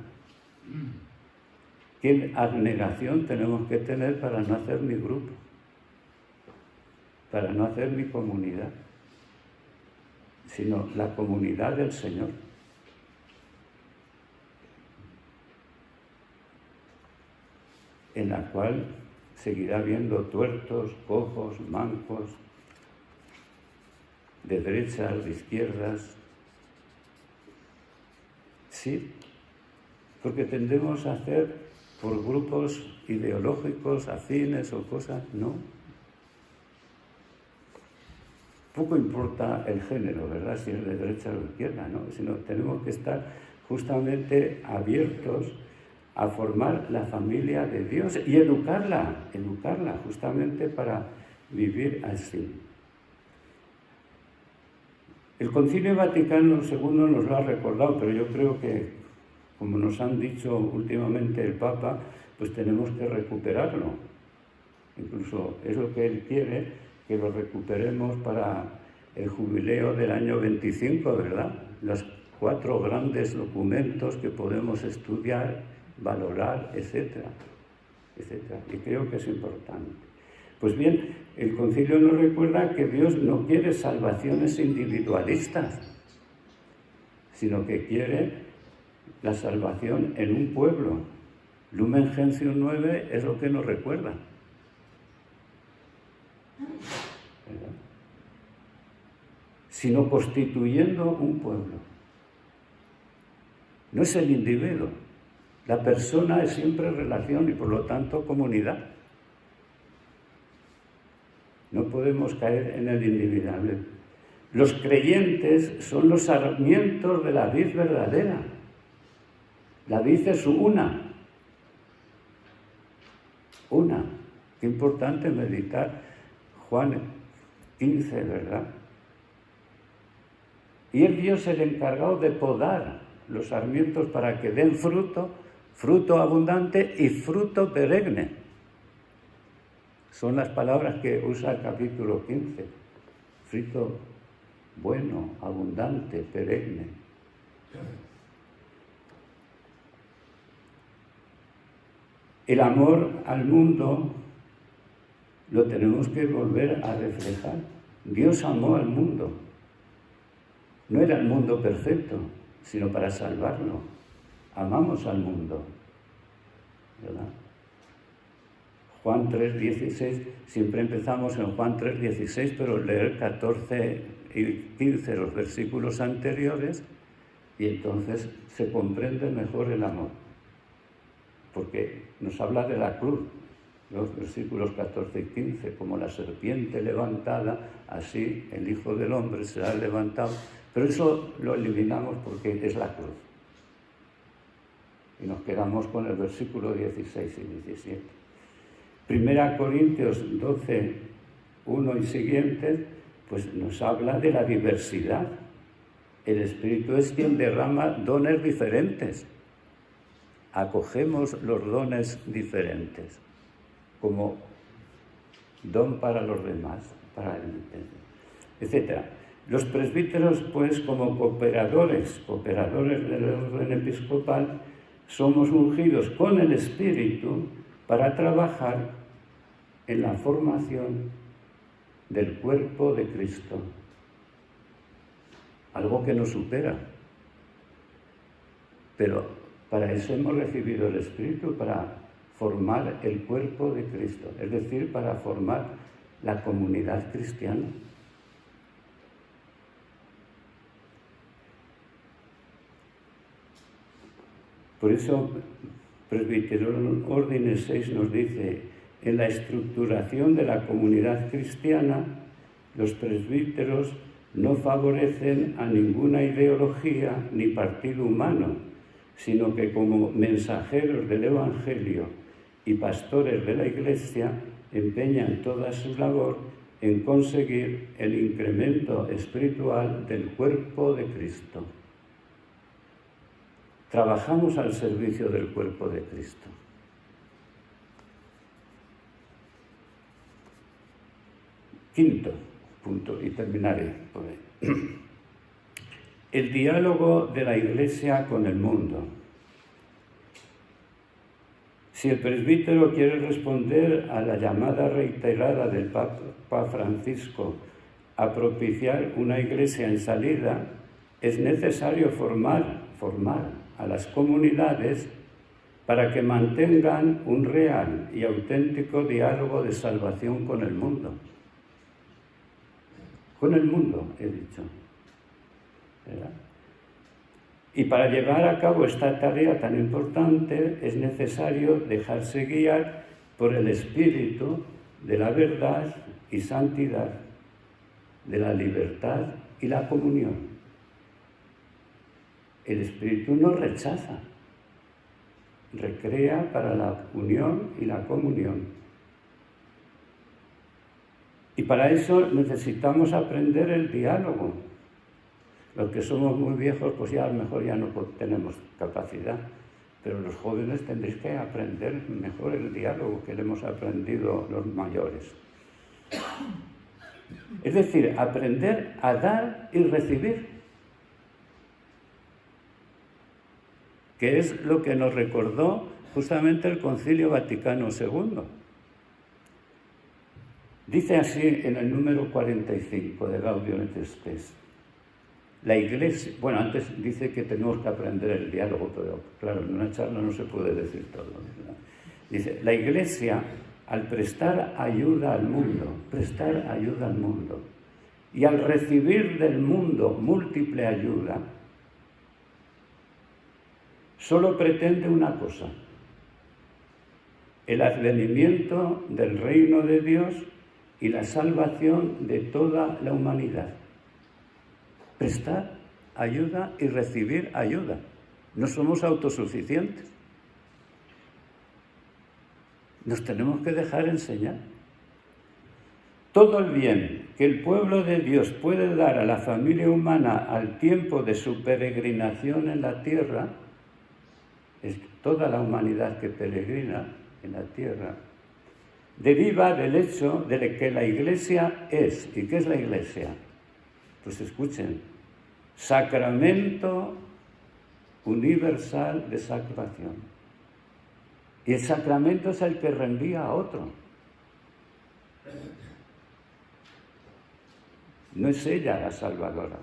Qué abnegación tenemos que tener para no hacer mi grupo, para no hacer mi comunidad, sino la comunidad del Señor. En la cual seguirá habiendo tuertos, cojos, mancos, de derechas, de izquierdas. Sí, porque tendemos a hacer por grupos ideológicos, afines o cosas, no. Poco importa el género, ¿verdad? Si es de derecha o de izquierda, ¿no? Sino tenemos que estar justamente abiertos a formar la familia de Dios y educarla justamente para vivir así. El Concilio Vaticano II nos lo ha recordado, pero yo creo que, como nos han dicho últimamente el Papa, pues tenemos que recuperarlo. Incluso es lo que él quiere, que lo recuperemos para el jubileo del año 25, ¿verdad? Los 4 grandes documentos que podemos estudiar, valorar, etcétera, etcétera. Y creo que es importante. Pues bien, el concilio nos recuerda que Dios no quiere salvaciones individualistas, sino que quiere la salvación en un pueblo. Lumen Gentium 9 es lo que nos recuerda. ¿Verdad? Sino constituyendo un pueblo. No es el individuo. La persona es siempre relación y por lo tanto comunidad. No podemos caer en el individualismo. Los creyentes son los sarmientos de la vid verdadera. La vid es una. Una. Qué importante meditar Juan 15, ¿verdad? Y es Dios el encargado de podar los sarmientos para que den fruto, fruto abundante y fruto perenne. Son las palabras que usa el capítulo 15. Fruto bueno, abundante, perenne. El amor al mundo lo tenemos que volver a reflejar. Dios amó al mundo. No era el mundo perfecto, sino para salvarlo. Amamos al mundo, ¿verdad? Juan 3:16, siempre empezamos en Juan 3:16, pero leer 14 y 15, los versículos anteriores, y entonces se comprende mejor el amor. Porque nos habla de la cruz, los versículos 14 y 15, como la serpiente levantada, así el Hijo del Hombre será levantado. Pero eso lo eliminamos porque es la cruz. Y nos quedamos con el versículo 16 y 17. 1 Corintios 12, 1 y siguientes, pues nos habla de la diversidad. El Espíritu es quien derrama dones diferentes. Acogemos los dones diferentes como don para los demás, para el etc. Los presbíteros, pues, como cooperadores del orden episcopal, somos ungidos con el Espíritu para trabajar en la formación del cuerpo de Cristo. Algo que nos supera. Pero para eso hemos recibido el Espíritu, para formar el cuerpo de Cristo, es decir, para formar la comunidad cristiana. Por eso, Presbyterorum Ordine 6 nos dice, en la estructuración de la comunidad cristiana, los presbíteros no favorecen a ninguna ideología ni partido humano, sino que como mensajeros del Evangelio y pastores de la Iglesia empeñan toda su labor en conseguir el incremento espiritual del cuerpo de Cristo. Trabajamos al servicio del cuerpo de Cristo. Quinto punto, y terminaré por ahí. El diálogo de la Iglesia con el mundo. Si el presbítero quiere responder a la llamada reiterada del Papa Francisco a propiciar una Iglesia en salida, es necesario formar a las comunidades para que mantengan un real y auténtico diálogo de salvación con el mundo. Con el mundo, he dicho. ¿Verdad? Y para llevar a cabo esta tarea tan importante es necesario dejarse guiar por el espíritu de la verdad y santidad, de la libertad y la comunión. El espíritu no rechaza, recrea para la unión y la comunión. Y para eso necesitamos aprender el diálogo. Los que somos muy viejos, pues ya a lo mejor ya no tenemos capacidad, pero los jóvenes tendréis que aprender mejor el diálogo que le hemos aprendido los mayores. Es decir, aprender a dar y recibir, que es lo que nos recordó justamente el Concilio Vaticano II. Dice así en el número 45 de Gaudium et Spes. La Iglesia, bueno, antes dice que tenemos que aprender el diálogo, pero claro, en una charla no se puede decir todo, ¿verdad? Dice, la Iglesia, al prestar ayuda al mundo, y al recibir del mundo múltiple ayuda, solo pretende una cosa: el advenimiento del reino de Dios y la salvación de toda la humanidad. Prestar ayuda y recibir ayuda. No somos autosuficientes. Nos tenemos que dejar enseñar. Todo el bien que el pueblo de Dios puede dar a la familia humana al tiempo de su peregrinación en la tierra, es toda la humanidad que peregrina en la tierra, deriva del hecho de que la Iglesia es. ¿Y qué es la Iglesia? Pues escuchen, sacramento universal de salvación. Y el sacramento es el que reenvía a otro. No es ella la salvadora,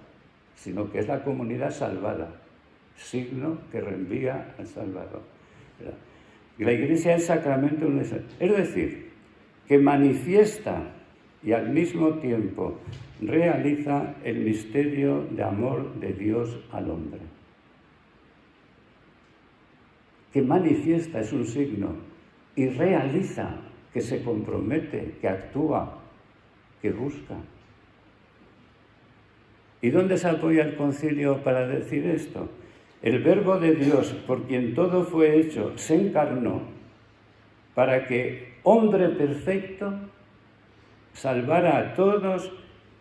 sino que es la comunidad salvada, signo que reenvía al Salvador. Y la Iglesia es sacramento universal. Es decir, que manifiesta y al mismo tiempo realiza el misterio de amor de Dios al hombre. Que manifiesta es un signo y realiza, que se compromete, que actúa, que busca. ¿Y dónde se apoya el concilio para decir esto? El Verbo de Dios, por quien todo fue hecho, se encarnó para que, hombre perfecto, salvara a todos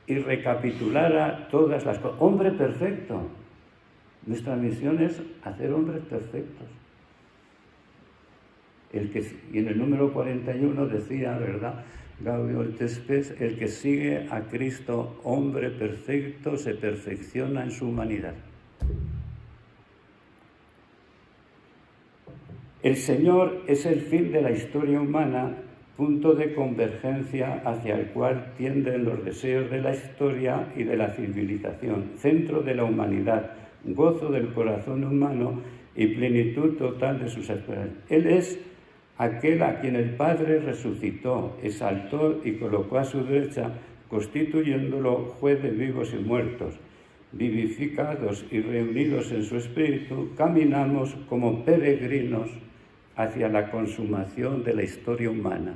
y recapitulara todas las cosas. Hombre perfecto. Nuestra misión es hacer hombres perfectos. Y en el número 41 decía, ¿verdad?, Gaudium et Spes, el que sigue a Cristo, hombre perfecto, se perfecciona en su humanidad. El Señor es el fin de la historia humana, punto de convergencia hacia el cual tienden los deseos de la historia y de la civilización, centro de la humanidad, gozo del corazón humano y plenitud total de sus esperanzas. Él es aquel a quien el Padre resucitó, exaltó y colocó a su derecha, constituyéndolo juez de vivos y muertos. Vivificados y reunidos en su espíritu, caminamos como peregrinos hacia la consumación de la historia humana,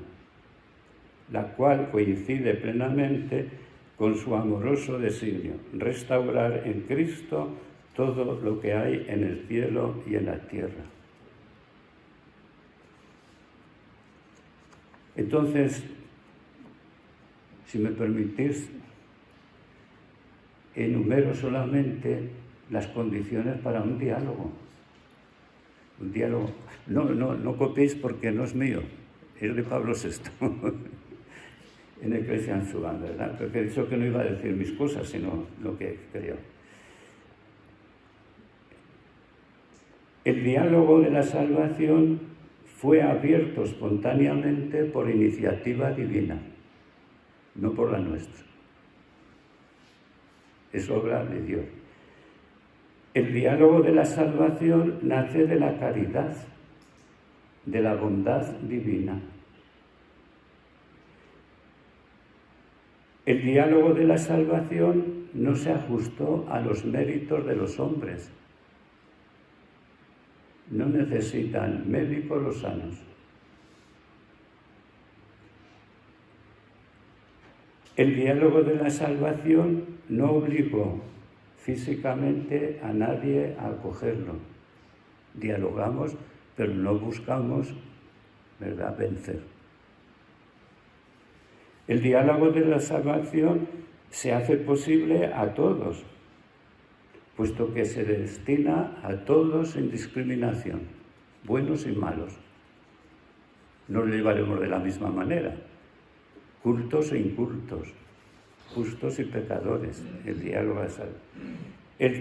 la cual coincide plenamente con su amoroso designio, restaurar en Cristo todo lo que hay en el cielo y en la tierra. Entonces, si me permitís, enumero solamente las condiciones para un diálogo. Un diálogo. No copiéis porque no es mío, es de Pablo VI, en Ecclesiam Suam, ¿verdad? Porque he dicho que no iba a decir mis cosas, sino lo que creo. El diálogo de la salvación fue abierto espontáneamente por iniciativa divina, no por la nuestra. Es obra de Dios. El diálogo de la salvación nace de la caridad, de la bondad divina. El diálogo de la salvación no se ajustó a los méritos de los hombres. No necesitan médicos los sanos. El diálogo de la salvación no obligó físicamente a nadie a acogerlo. Dialogamos, pero no buscamos, ¿verdad?, vencer. El diálogo de la salvación se hace posible a todos, puesto que se destina a todos sin discriminación, buenos y malos. No lo llevaremos de la misma manera, cultos e incultos, justos y pecadores, el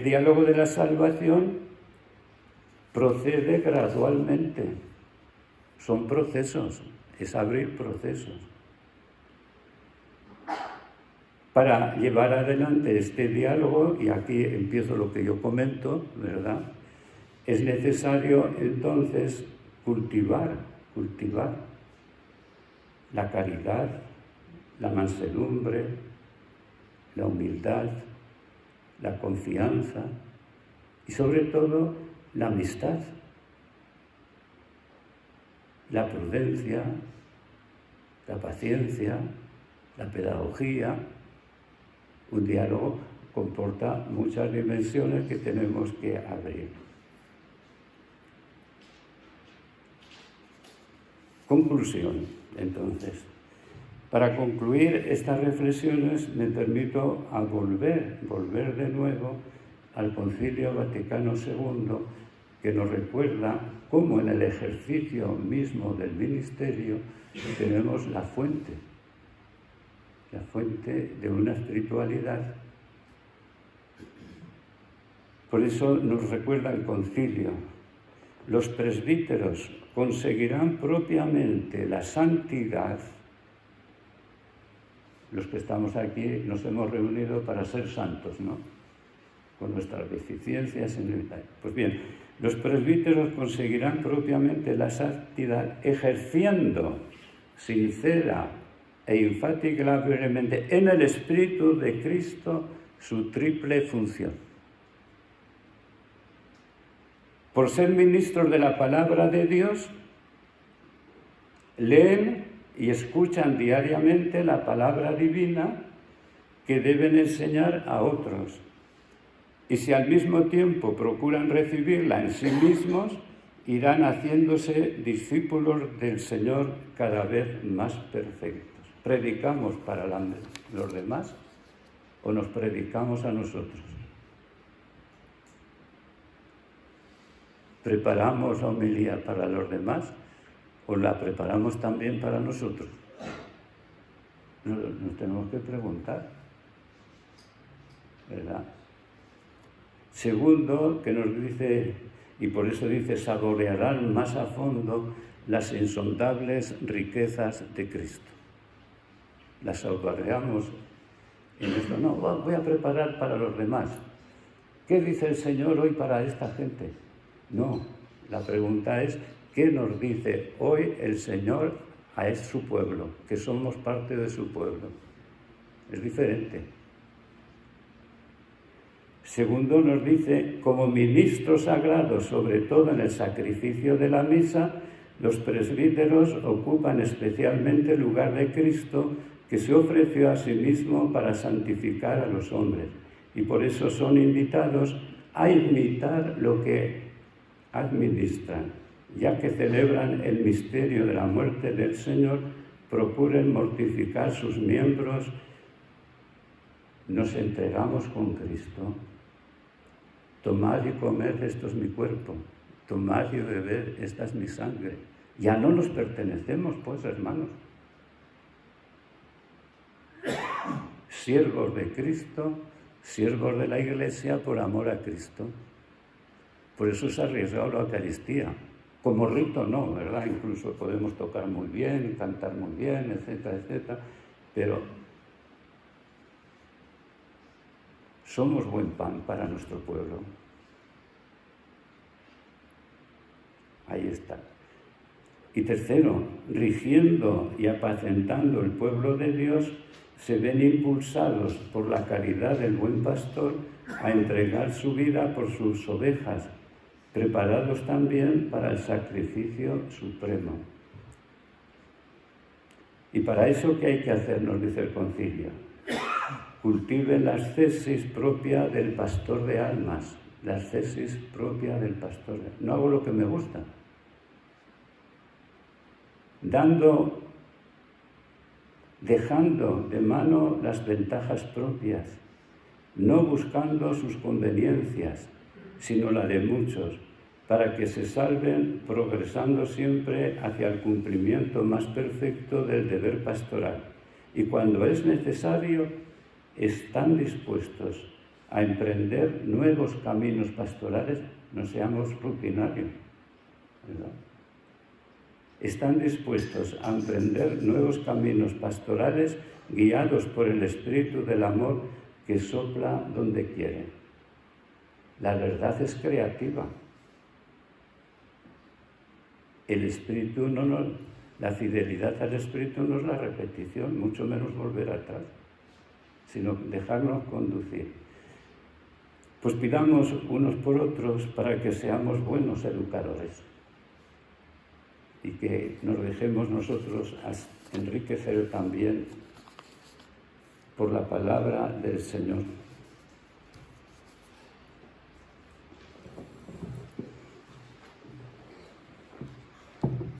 diálogo de la salvación procede gradualmente, son procesos, es abrir procesos. Para llevar adelante este diálogo, y aquí empiezo lo que yo comento, ¿verdad?, es necesario entonces cultivar la caridad, la mansedumbre, la humildad, la confianza y sobre todo la amistad, la prudencia, la paciencia, la pedagogía. Un diálogo comporta muchas dimensiones que tenemos que abrir. Conclusión, entonces. Para concluir estas reflexiones me permito volver de nuevo al Concilio Vaticano II, que nos recuerda cómo en el ejercicio mismo del ministerio tenemos la fuente de una espiritualidad. Por eso nos recuerda el concilio: los presbíteros conseguirán propiamente la santidad. Los que estamos aquí nos hemos reunido para ser santos, ¿no?, con nuestras deficiencias. Pues bien, los presbíteros conseguirán propiamente la santidad ejerciendo sincera e infatigablemente en el Espíritu de Cristo su triple función. Por ser ministros de la palabra de Dios, leen y escuchan diariamente la palabra divina que deben enseñar a otros. Y si al mismo tiempo procuran recibirla en sí mismos, irán haciéndose discípulos del Señor cada vez más perfectos. ¿Predicamos para los demás o nos predicamos a nosotros? ¿Preparamos la homilía para los demás o la preparamos también para nosotros? Nos tenemos que preguntar, ¿verdad? Segundo, que nos dice, y por eso dice, saborearán más a fondo las insondables riquezas de Cristo. Las saboreamos en esto. No, voy a preparar para los demás. ¿Qué dice el Señor hoy para esta gente? No, la pregunta es, ¿qué nos dice hoy el Señor a su pueblo? Que somos parte de su pueblo. Es diferente. Segundo, nos dice, como ministros sagrados, sobre todo en el sacrificio de la misa, los presbíteros ocupan especialmente el lugar de Cristo, que se ofreció a sí mismo para santificar a los hombres, y por eso son invitados a imitar lo que administran, ya que celebran el misterio de la muerte del Señor, procuren mortificar sus miembros. Nos entregamos con Cristo. Tomad y comed, esto es mi cuerpo. Tomad y bebed, esta es mi sangre. Ya no nos pertenecemos, pues, hermanos. Siervos de Cristo, siervos de la Iglesia por amor a Cristo. Por eso se ha arriesgado la Eucaristía. Como rito no, ¿verdad? Incluso podemos tocar muy bien, cantar muy bien, etcétera, etcétera. Pero somos buen pan para nuestro pueblo. Ahí está. Y tercero, rigiendo y apacentando el pueblo de Dios, se ven impulsados por la caridad del buen pastor a entregar su vida por sus ovejas, preparados también para el sacrificio supremo. Y para eso, ¿qué hay que hacer? Nos dice el concilio. Cultiven la ascesis propia del pastor de almas, la ascesis propia del pastor. No hago lo que me gusta. Dejando de mano las ventajas propias, no buscando sus conveniencias, sino la de muchos, para que se salven progresando siempre hacia el cumplimiento más perfecto del deber pastoral. Y cuando es necesario, están dispuestos a emprender nuevos caminos pastorales, no seamos rutinarios, ¿verdad? Están dispuestos a emprender nuevos caminos pastorales guiados por el espíritu del amor que sopla donde quiere. La verdad es creativa. El espíritu la fidelidad al espíritu no es la repetición, mucho menos volver atrás, sino dejarnos conducir. Pues pidamos unos por otros para que seamos buenos educadores y que nos dejemos nosotros enriquecer también por la palabra del Señor.